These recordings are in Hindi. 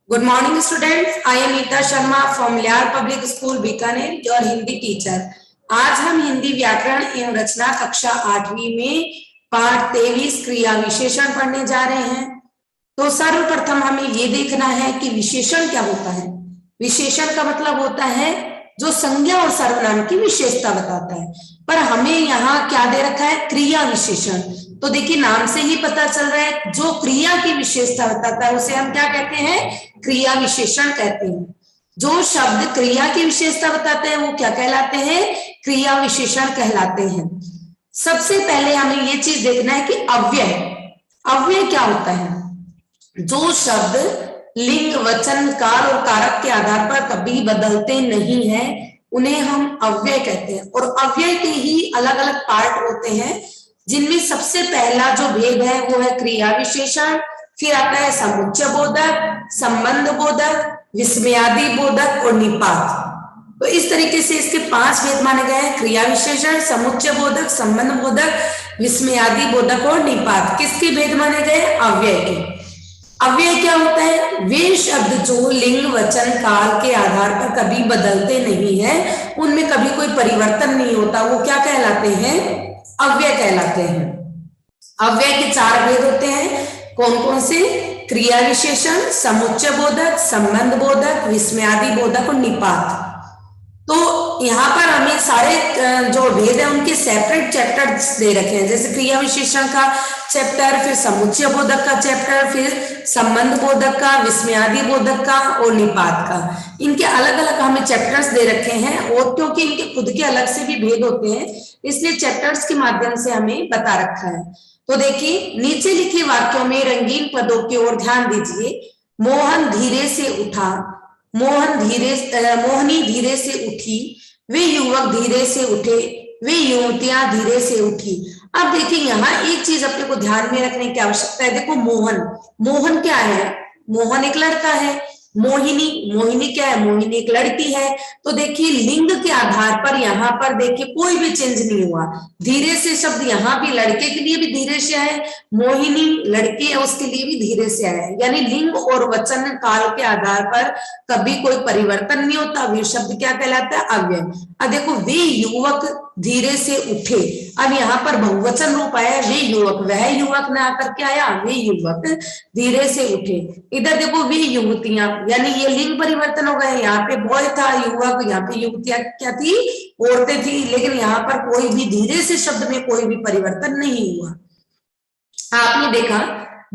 Good morning, students. I am Ita Sharma from Lyar Public School, Bikaner, your Hindi teacher. आज हम हिंदी व्याकरण एवं रचना कक्षा 8वीं में पाठ 23 क्रिया विशेषण पढ़ने जा रहे हैं। तो सर्वप्रथम हमें ये देखना है कि विशेषण क्या होता है। विशेषण का मतलब होता है जो संज्ञा और सर्वनाम की विशेषता बताता है, पर हमें यहाँ क्या दे रखा है, क्रिया विशेषण। तो देखिए नाम से ही पता चल रहा है जो क्रिया की विशेषता बताता है उसे हम क्या कहते हैं, क्रिया विशेषण कहते हैं। जो शब्द क्रिया की विशेषता बताते हैं वो क्या कहलाते हैं, क्रिया विशेषण कहलाते हैं। सबसे पहले हमें ये चीज देखना है कि अव्यय, अव्यय क्या होता है। जो शब्द लिंग, वचन, काल और कारक के आधार पर कभी बदलते नहीं है उन्हें हम अव्यय कहते हैं। और अव्यय के ही अलग अलग पार्ट होते हैं, जिनमें सबसे पहला जो भेद है वो है क्रिया विशेषण, फिर आता है समुच्चय बोधक, संबंध बोधक, विस्मयादि बोधक और निपात। तो इस तरीके से इसके 5 भेद माने गए हैं, क्रिया विशेषण, समुच्चय बोधक, संबंध बोधक, विस्मयादि बोधक और निपात। किसके भेद माने गए, अव्यय के। अव्यय क्या होता है, वे शब्द जो लिंग, वचन, काल के आधार पर कभी बदलते नहीं है, उनमें कभी कोई परिवर्तन नहीं होता, वो क्या कहलाते हैं, अव्यय कहलाते हैं। अव्यय के 4 भेद होते हैं, कौन कौन से, क्रिया विशेषण, समुच्चय बोधक, संबंध बोधक, विस्मयादि बोधक और निपात। तो यहाँ पर हमें सारे जो भेद है उनके सेपरेट चैप्टर्स दे रखे हैं, जैसे क्रिया विशेषण का चैप्टर, फिर समुच्चय बोधक का चैप्टर, फिर संबंध बोधक का, विस्मयादि बोधक का और निपात का। इनके अलग अलग हमें चैप्टर्स दे रखे हैं, और क्योंकि इनके खुद के अलग से भी भेद होते हैं इसलिए चैप्टर्स के माध्यम से हमें बता रखा है। तो देखिए नीचे लिखे वाक्यों में रंगीन पदों की ओर ध्यान दीजिए। मोहन धीरे से उठा, मोहनी धीरे से उठी, वे युवक धीरे से उठे, वे युवतियां धीरे से उठी। अब देखिए यहाँ एक चीज अपने को ध्यान में रखने की आवश्यकता है। देखो मोहन, मोहन क्या है, मोहन एक लड़का है। मोहिनी, मोहिनी क्या है, मोहिनी एक लड़की है। तो देखिए लिंग के आधार पर यहाँ पर देखिए कोई भी चेंज नहीं हुआ। धीरे से शब्द यहाँ भी लड़के के लिए भी धीरे से है, मोहिनी लड़की है उसके लिए भी धीरे से है, यानी लिंग और वचन काल के आधार पर कभी कोई परिवर्तन नहीं होता। वे शब्द क्या कहलाता है, अव्यय। अब देखो वे युवक धीरे से उठे, अब यहाँ पर बहुवचन रूप आया, वे युवक, वह युवक ने आकर के आया, वे युवक धीरे से उठे। इधर देखो वे युवतियां, यानी ये लिंग परिवर्तन हो गए, यहाँ पे बॉय था युवक, यहाँ पे युवतियां क्या थी, औरतें थी। लेकिन यहाँ पर कोई भी धीरे से शब्द में कोई भी परिवर्तन नहीं हुआ। आपने देखा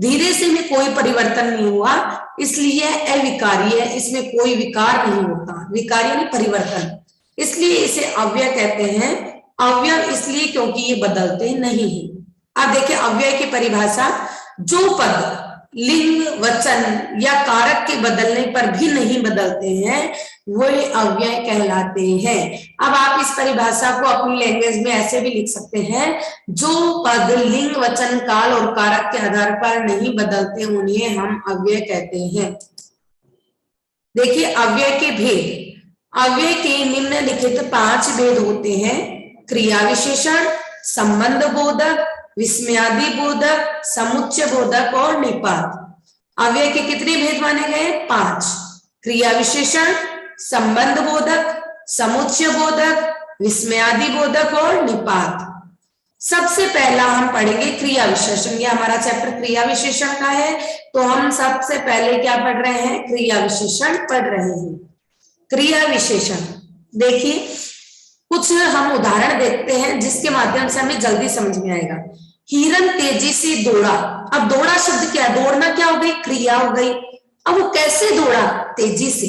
धीरे से में कोई परिवर्तन नहीं हुआ, इसलिए अविकारी है, इसमें कोई विकार नहीं होता। विकार यानी परिवर्तन, इसलिए इसे अव्यय कहते हैं। अव्यय इसलिए क्योंकि ये बदलते नहीं है। अब देखिए अव्यय की परिभाषा, जो पद लिंग, वचन या कारक के बदलने पर भी नहीं बदलते हैं वे अव्यय कहलाते हैं। अब आप इस परिभाषा को अपनी लैंग्वेज में ऐसे भी लिख सकते हैं, जो पद लिंग, वचन, काल और कारक के आधार पर नहीं बदलते उन्हें हम अव्यय कहते हैं। देखिए अव्यय के भेद, अव्यय के निम्नलिखित 5 भेद होते हैं, क्रिया विशेषण, संबंध बोधक, विस्मयादि बोधक, समुच्चय बोधक और निपात। अव्यय के कितने भेद माने गए, 5, क्रिया विशेषण, संबंध बोधक, समुच्चय बोधक, विस्मयादि बोधक और निपात। सबसे पहला हम पढ़ेंगे क्रिया विशेषण, ये हमारा चैप्टर क्रिया विशेषण का है, तो हम सबसे पहले क्या पढ़ रहे हैं, क्रिया विशेषण पढ़ रहे हैं। क्रिया विशेषण देखिए कुछ हम उदाहरण देखते हैं जिसके माध्यम से हमें जल्दी समझ में आएगा। हिरन तेजी से दौड़ा, अब दौड़ा शब्द क्या है, दौड़ना क्या हो गई, क्रिया हो गई। अब वो कैसे दौड़ा, तेजी से,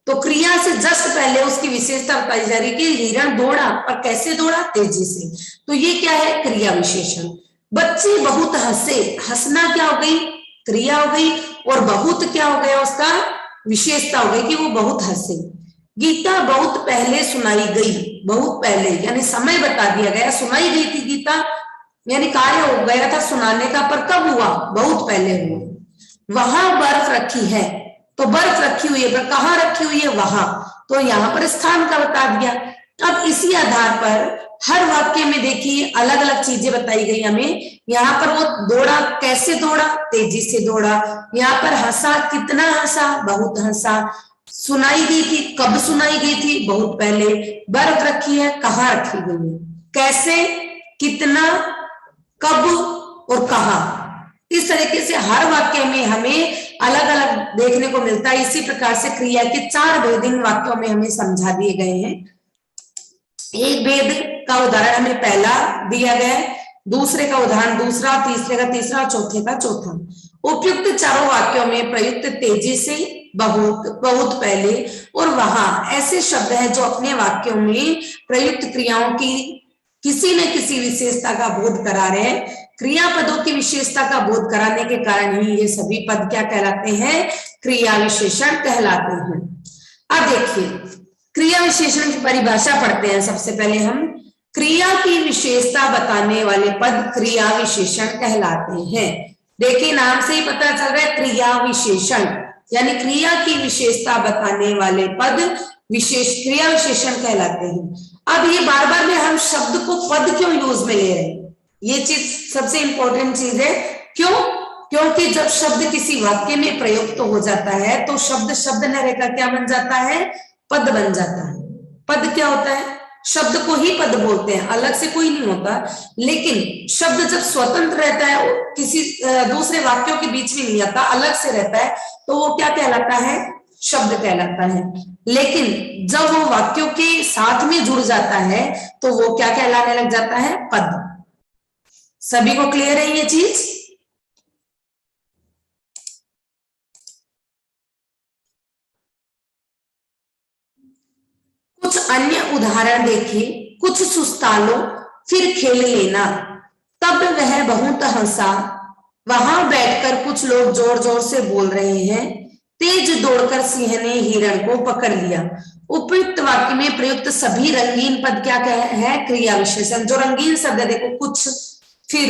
तो क्रिया से जस्ट पहले उसकी विशेषता बताई जा रही कि हिरण दौड़ा, और कैसे दौड़ा, तेजी से, तो ये क्या है, क्रिया विशेषण। बच्चे बहुत हंसे, हंसना क्या हो गई, क्रिया हो गई, और बहुत क्या हो गया, उसका विशेषता हो गई कि वो बहुत हंसे। गीता बहुत पहले सुनाई गई, बहुत पहले यानी समय बता दिया गया, सुनाई गई थी गीता, यानी कार्य हो गया था सुनाने का, पर कब हुआ, बहुत पहले हुआ। वहां बर्फ रखी है, तो बर्फ रखी हुई है, पर कहाँ रखी हुई है, वहां, तो यहाँ पर स्थान का बता दिया। अब इसी आधार पर हर वाक्य में देखिए अलग अलग चीजें बताई गई हमें। यहाँ पर वो दौड़ा, कैसे दौड़ा, तेजी से दौड़ा। यहाँ पर हंसा, कितना हंसा, बहुत हंसा। सुनाई गई थी, कब सुनाई गई थी, बहुत पहले। बर्फ रखी है, कहाँ रखी गई है, कैसे, कितना, कब और कहाँ। इस तरीके से हर वाक्य में हमें अलग अलग देखने को मिलता है। इसी प्रकार से क्रिया के 4 भेद इन वाक्यों में हमें समझा दिए गए हैं। एक भेद का उदाहरण हमें पहला दिया गया है, दूसरे का उदाहरण दूसरा, तीसरे का तीसरा, चौथे का चौथा। उपयुक्त चारों वाक्यों में प्रयुक्त तेजी से, बहुत, बहुत पहले और वहां ऐसे शब्द हैं जो अपने वाक्यों में प्रयुक्त क्रियाओं की किसी न किसी विशेषता का बोध करा रहे हैं। क्रियापदों की विशेषता का बोध कराने के कारण ही ये सभी पद क्या कहलाते हैं, क्रिया विशेषण कहलाते हैं। अब देखिए क्रिया विशेषण की परिभाषा पढ़ते हैं। सबसे पहले हम क्रिया की विशेषता बताने वाले पद क्रिया विशेषण कहलाते हैं। देखिए नाम से ही पता चल रहा है, क्रिया विशेषण यानी क्रिया की विशेषता बताने वाले पद क्रिया विशेषण कहलाते हैं। अब ये बार बार में हम शब्द को पद क्यों यूज में ले रहे हैं, ये चीज सबसे इंपॉर्टेंट चीज है। क्यों? क्योंकि जब शब्द किसी वाक्य में प्रयुक्त हो जाता है तो शब्द शब्द न रहकर क्या बन जाता है, पद बन जाता है। पद क्या होता है, शब्द को ही पद बोलते हैं, अलग से कोई नहीं होता। लेकिन शब्द जब स्वतंत्र रहता है, किसी दूसरे वाक्यों के बीच में नहीं आता, अलग से रहता है, तो वो क्या कहलाता है, शब्द कहलाता है। लेकिन जब वो वाक्यों के साथ में जुड़ जाता है तो वो क्या कहलाने लग जाता है, पद। सभी को क्लियर है ये चीज? कुछ अन्य उदाहरण देखिए। कुछ सुस्तालो, फिर खेल लेना, तब वह बहुत हंसा, वहां बैठकर कुछ लोग जोर जोर से बोल रहे हैं, तेज दौड़कर सिंह ने हिरण को पकड़ लिया। उपयुक्त वाक्य में प्रयुक्त सभी रंगीन पद क्या है, क्रिया विशेषण। जो रंगीन शब्द है देखो, कुछ, फिर,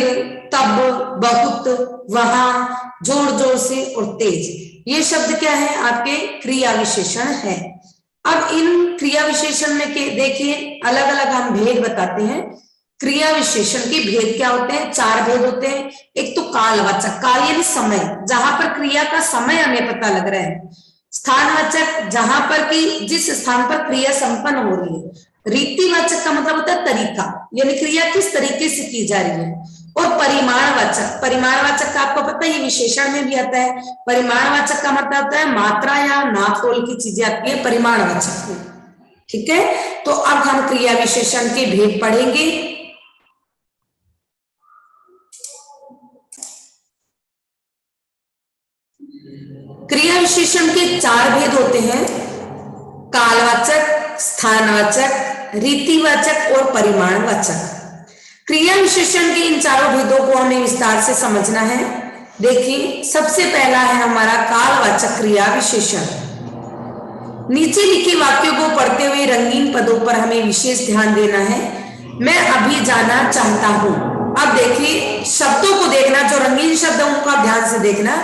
तब, बहुत, वहां, जोर जोर से और तेज, ये शब्द क्या है, आपके क्रिया विशेषण है। अब इन क्रिया विशेषण में के देखिए अलग अलग हम भेद बताते हैं। क्रिया विशेषण के भेद क्या होते हैं, 4 भेद होते हैं। एक तो कालवाचक, काल यानी समय, जहां पर क्रिया का समय हमें पता लग रहा है। स्थानवाचक, जहां पर कि जिस स्थान पर क्रिया संपन्न हो रही है। रीतिवाचक का मतलब होता है तरीका, यानी क्रिया किस तरीके से की जा रही है। और परिमाणवाचक, परिमाणवाचक का आपको पता है ये विशेषण में भी आता है। परिमाणवाचक का मतलब होता है मात्रा या नापतोल की चीजें आती है परिमाणवाचक में। ठीक है, तो अब हम क्रिया विशेषण के भेद पढ़ेंगे। क्रिया विशेषण के 4 भेद होते हैं, कालवाचक, स्थानवाचक, रीतिवाचक और परिमाणवाचक। क्रिया विशेषण के इन चारों भेदों को हमें विस्तार से समझना है। देखिए सबसे पहला है हमारा कालवाचक क्रिया विशेषण। नीचे लिखे वाक्यों को पढ़ते हुए रंगीन पदों पर हमें विशेष ध्यान देना है। मैं अभी जाना चाहता हूं। अब देखिए शब्दों को देखना, जो रंगीन शब्द है उनका ध्यान से देखना।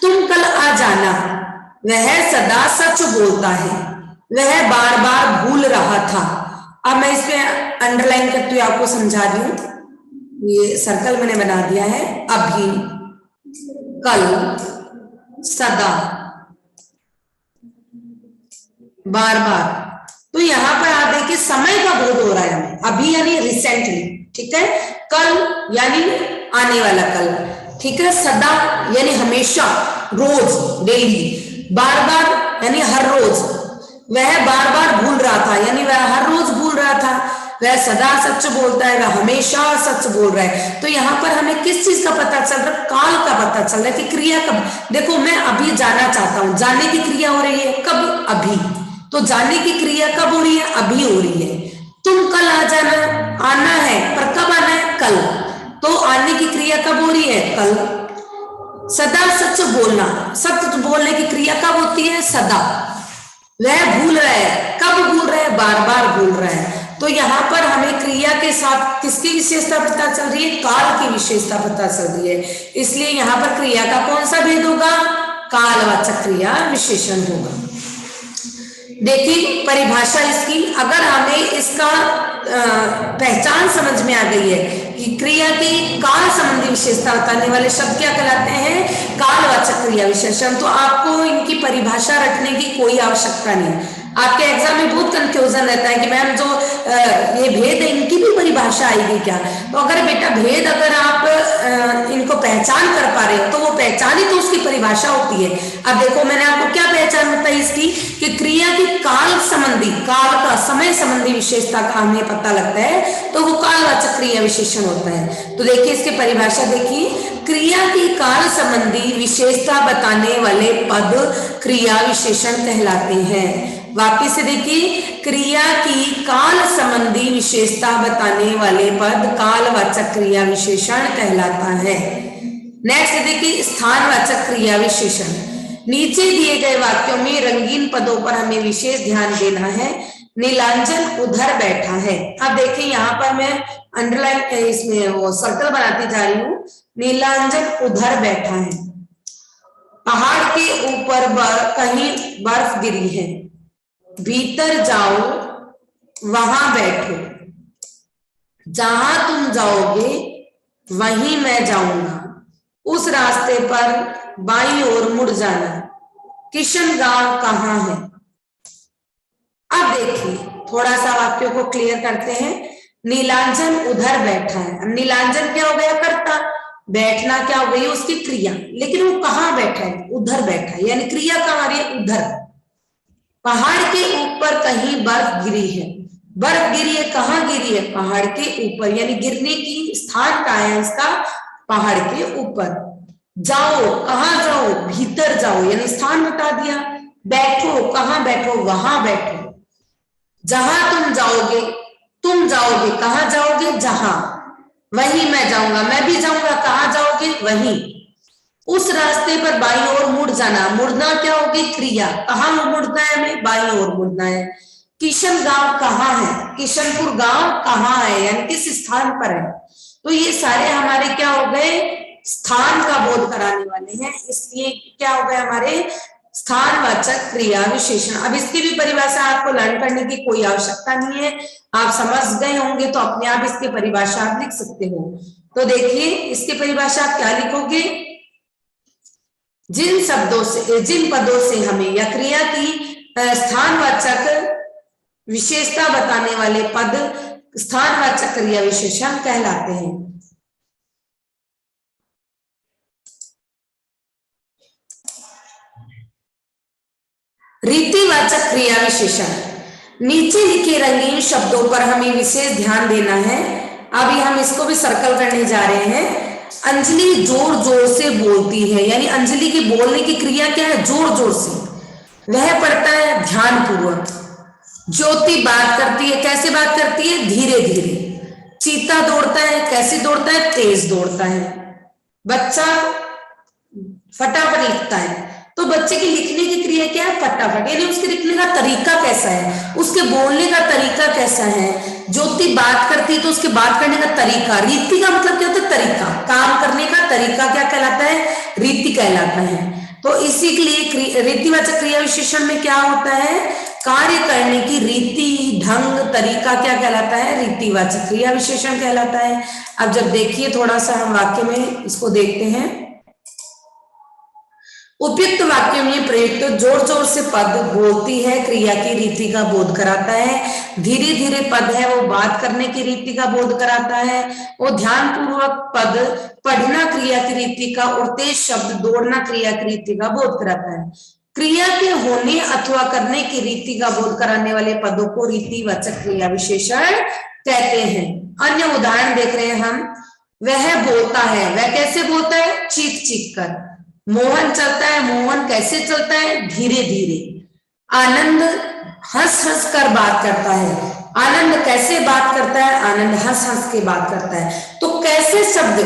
तुम कल आ जाना, वह सदा सच बोलता है, वह बार बार भूल रहा था। अब मैं इसमें अंडरलाइन करती हुई आपको समझा रही हूं, ये सर्कल मैंने बना दिया है। अभी, कल, सदा, बार बार। तो यहां पर आप देखिए समय का बोध हो रहा है हमें। अभी यानी रिसेंटली, ठीक है। कल यानी आने वाला कल, ठीक है। सदा यानी हमेशा, रोज, डेली। बार बार यानी हर रोज। वह बार बार भूल रहा था यानी वह हर रोज भूल रहा था। वह सदा सच बोलता है, वह हमेशा सच बोल रहा है। तो यहाँ पर हमें किस चीज का पता चल रहा है, काल का पता चल रहा है कि क्रिया कब। देखो मैं अभी जाना चाहता हूं, जाने की क्रिया हो रही है कब, अभी। तो जाने की क्रिया कब हो रही है, अभी हो रही है। तुम कल आ जाना, आना है, पर कब आना है, कल। तो आने की क्रिया कब हो रही है, कल। सदा सच बोलना, सच बोलने की क्रिया कब होती है, सदा। वह भूल रहा है, कब भूल रहा है, बार बार भूल रहा है। तो यहाँ पर हमें क्रिया के साथ किसकी विशेषता पता चल रही है, काल की विशेषता पता चल रही है। इसलिए यहाँ पर क्रिया का कौन सा भेद होगा, कालवाचक क्रिया विशेषण होगा। देखिए परिभाषा इसकी, अगर हमें इसका पहचान समझ में आ गई है कि क्रिया की काल संबंधी विशेषता बताने वाले शब्द क्या कहलाते हैं, कालवाचक क्रिया विशेषण। तो आपको इनकी परिभाषा रटने की कोई आवश्यकता नहीं। आपके एग्जाम में बहुत कंफ्यूजन रहता है कि मैम जो ये भेद है इनकी भी परिभाषा आएगी क्या। तो अगर बेटा भेद अगर आप इनको पहचान कर पा रहे हो तो वो पहचान ही तो उसकी परिभाषा होती है। अब देखो मैंने आपको क्या पहचान बताई इसकी, कि क्रिया की काल संबंधी, काल का समय संबंधी विशेषता का हमें पता लगता है तो वो कालवाचक क्रिया विशेषण होता है। तो देखिए इसकी परिभाषा देखिए, क्रिया की काल संबंधी विशेषता बताने वाले पद क्रिया विशेषण कहलाते हैं। वापिस से देखिए, क्रिया की काल संबंधी विशेषता बताने वाले पद कालवाचक क्रिया विशेषण कहलाता है। नेक्स्ट देखिए स्थानवाचक क्रिया विशेषण। नीचे दिए गए वाक्यों में रंगीन पदों पर हमें विशेष ध्यान देना है। नीलांजन उधर बैठा है। अब देखिए यहाँ पर मैं अंडरलाइन इसमें वो सर्कल बनाती जा रही हूँ। नीलांजन उधर बैठा है, पहाड़ के ऊपर कहीं बर्फ गिरी है, भीतर जाओ वहां बैठो, जहां तुम जाओगे वहीं मैं जाऊंगा, उस रास्ते पर बाईं ओर मुड़ जाना, किशन गांव कहाँ है। अब देखिए थोड़ा सा वाक्यों को क्लियर करते हैं। नीलांजन उधर बैठा है। अब नीलांजन क्या हो गया, कर्ता, बैठना क्या हो गई उसकी क्रिया, लेकिन वो कहाँ बैठा है, उधर बैठा है, यानी क्रिया कहाँ आ रही है, उधर। पहाड़ के ऊपर कहीं बर्फ गिरी है, बर्फ गिरी है, कहाँ गिरी है, पहाड़ के ऊपर, यानी गिरने की स्थान कहाँ है इसका, पहाड़ के ऊपर। जाओ, कहाँ जाओ, भीतर जाओ, यानी स्थान बता दिया। बैठो, कहाँ बैठो, वहां बैठो। जहां तुम जाओगे, कहाँ जाओगे, जहां, वहीं मैं जाऊंगा, मैं भी जाऊंगा, कहाँ जाओगे, वहीं। उस रास्ते पर बाईं ओर मुड़ जाना, मुड़ना क्या होगी, क्रिया, कहाँ मुड़ना है हमें, बाईं ओर मुड़ना है। किशन गांव कहाँ है, किशनपुर गांव कहाँ है, यानी किस स्थान पर है। तो ये सारे हमारे क्या हो गए, स्थान का बोध कराने वाले हैं, इसलिए क्या हो गए हमारे स्थानवाचक क्रिया विशेषण। अब इसकी भी परिभाषा आपको लर्न करने की कोई आवश्यकता नहीं है, आप समझ गए होंगे तो अपने आप इसकी परिभाषा आप लिख सकते हो। तो देखिए इसकी परिभाषा आप क्या लिखोगे, जिन पदों से हमें या क्रिया की स्थानवाचक विशेषता बताने वाले पद स्थानवाचक क्रिया विशेषण कहलाते हैं। रीतिवाचक क्रिया विशेषण। नीचे लिखे रंगीन शब्दों पर हमें विशेष ध्यान देना है। अभी हम इसको भी सर्कल करने जा रहे हैं। अंजलि जोर जोर से बोलती है, यानी अंजलि की बोलने की क्रिया क्या है, जोर जोर से। वह पढ़ता है ध्यान पूर्वक। ज्योति बात करती है, कैसे बात करती है, धीरे धीरे। चीता दौड़ता है, कैसे दौड़ता है, तेज दौड़ता है। बच्चा फटाफट लिखता है, तो बच्चे की लिखने की क्रिया क्या है, फटाफट, यानी उसके लिखने का तरीका कैसा है, उसके बोलने का तरीका कैसा है। ज्योति बात करती है तो उसके बात करने का तरीका, रीति का मतलब क्या होता है, तरीका, काम करने का तरीका क्या कहलाता है, रीति कहलाता है। तो इसी के लिए रीतिवाचक क्रिया विशेषण में क्या होता है, कार्य करने की रीति, ढंग, तरीका क्या कहलाता है, रीतिवाचक क्रिया विशेषण कहलाता है। अब जब देखिए थोड़ा सा हम वाक्य में इसको देखते हैं। उपयुक्त वाक्यों में प्रयुक्त जोर जोर से पद बोलती है क्रिया की रीति का बोध कराता है। धीरे धीरे पद है वो बात करने की रीति का बोध कराता है। वो ध्यान पूर्वक पद पढ़ना क्रिया की रीति का, और तेज शब्द दौड़ना क्रिया की रीति का बोध कराता है। क्रिया के होने अथवा करने की रीति का बोध कराने वाले पदों को रीतिवाचक क्रिया विशेषण कहते हैं। अन्य उदाहरण देख रहे हैं हम। वह बोलता है, वह कैसे बोलता है, चीख चीख कर। मोहन चलता है, मोहन कैसे चलता है, धीरे धीरे। आनंद हंस हंस कर बात करता है, आनंद कैसे बात करता है, आनंद हंस हंस के बात करता है। तो कैसे शब्द,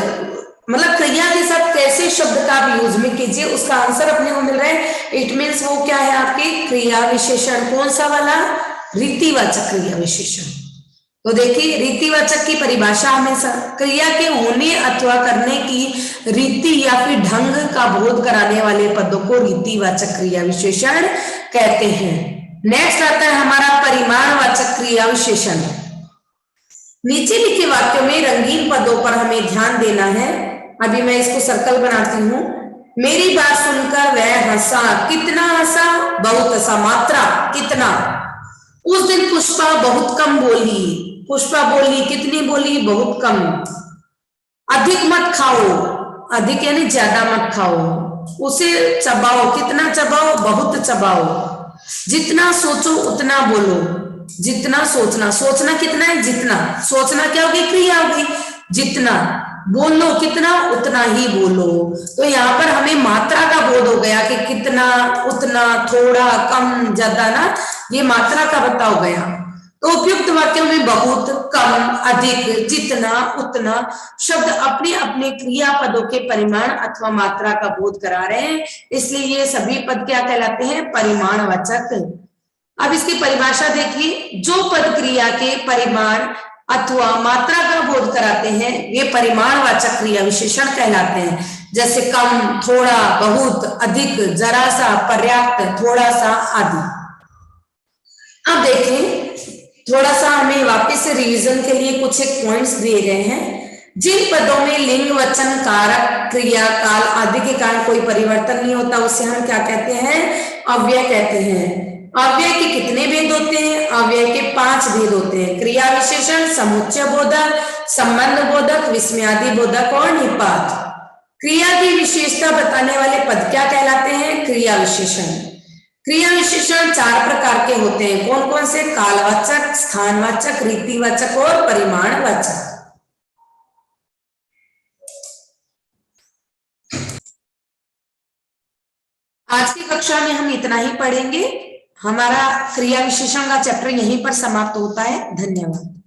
मतलब क्रिया के साथ कैसे शब्द का आप यूज में कीजिए, उसका आंसर अपने को मिल रहा है। इट मीन्स वो क्या है आपकी क्रिया विशेषण, कौन सा वाला, रीतिवाचक क्रिया विशेषण। तो देखिए रीतिवाचक की परिभाषा हमेशा क्रिया के होने अथवा करने की रीति या फिर ढंग का बोध कराने वाले पदों को रीतिवाचक क्रिया विशेषण कहते हैं। नेक्स्ट आता है हमारा परिमाणवाचक क्रिया विशेषण। नीचे लिखे वाक्यों में रंगीन पदों पर हमें ध्यान देना है। अभी मैं इसको सर्कल बनाती हूँ। मेरी बात सुनकर वह हंसा। कितना हंसा? बहुत हंसा। मात्रा कितना। उस दिन पुष्पा बहुत कम बोली। पुष्पा बोली कितनी बोली? बहुत कम। अधिक मत खाओ। अधिक यानी ज्यादा मत खाओ। उसे चबाओ। कितना चबाओ? बहुत चबाओ। जितना सोचो उतना बोलो। जितना सोचना, सोचना कितना है? जितना। सोचना क्या होगी? क्रिया होगी। जितना बोलो, कितना उतना ही बोलो। तो यहाँ पर हमें मात्रा का बोध हो गया कि कितना, उतना, थोड़ा, कम, ज्यादा ना, ये मात्रा का बता हो गया। तो उपयुक्त वाक्यों में बहुत, कम, अधिक, जितना, उतना शब्द अपने अपने क्रियापदों के परिमाण अथवा मात्रा का बोध करा रहे हैं, इसलिए ये सभी पद क्या कहलाते हैं? परिमाणवाचक। अब इसकी परिभाषा देखिए। जो पद क्रिया के परिमाण अथवा मात्रा का बोध कराते हैं वे परिमाणवाचक क्रिया विशेषण कहलाते हैं। जैसे कम, थोड़ा, बहुत, अधिक, जरा सा, पर्याप्त, थोड़ा सा आदि। अब देखें, थोड़ा सा हमें वापस से रिवीजन के लिए कुछ एक पॉइंट्स दिए गए हैं। जिन पदों में लिंग, वचन, कारक, क्रिया, काल आदि के कारण कोई परिवर्तन नहीं होता उसे हम क्या कहते हैं? अव्यय कहते हैं। अव्यय के कितने भेद होते हैं? अव्यय के 5 भेद होते हैं। क्रिया विशेषण, समुच्चय बोधक, संबंध बोधक, विस्मयादि बोधक और निपात। क्रिया की विशेषता बताने वाले पद क्या कहलाते हैं? क्रिया विशेषण। क्रिया विशेषण 4 प्रकार के होते हैं। कौन कौन से? कालवाचक, स्थानवाचक, रीतिवाचक और परिमाणवाचक। आज की कक्षा में हम इतना ही पढ़ेंगे। हमारा क्रिया विशेषण का चैप्टर यहीं पर समाप्त होता है। धन्यवाद।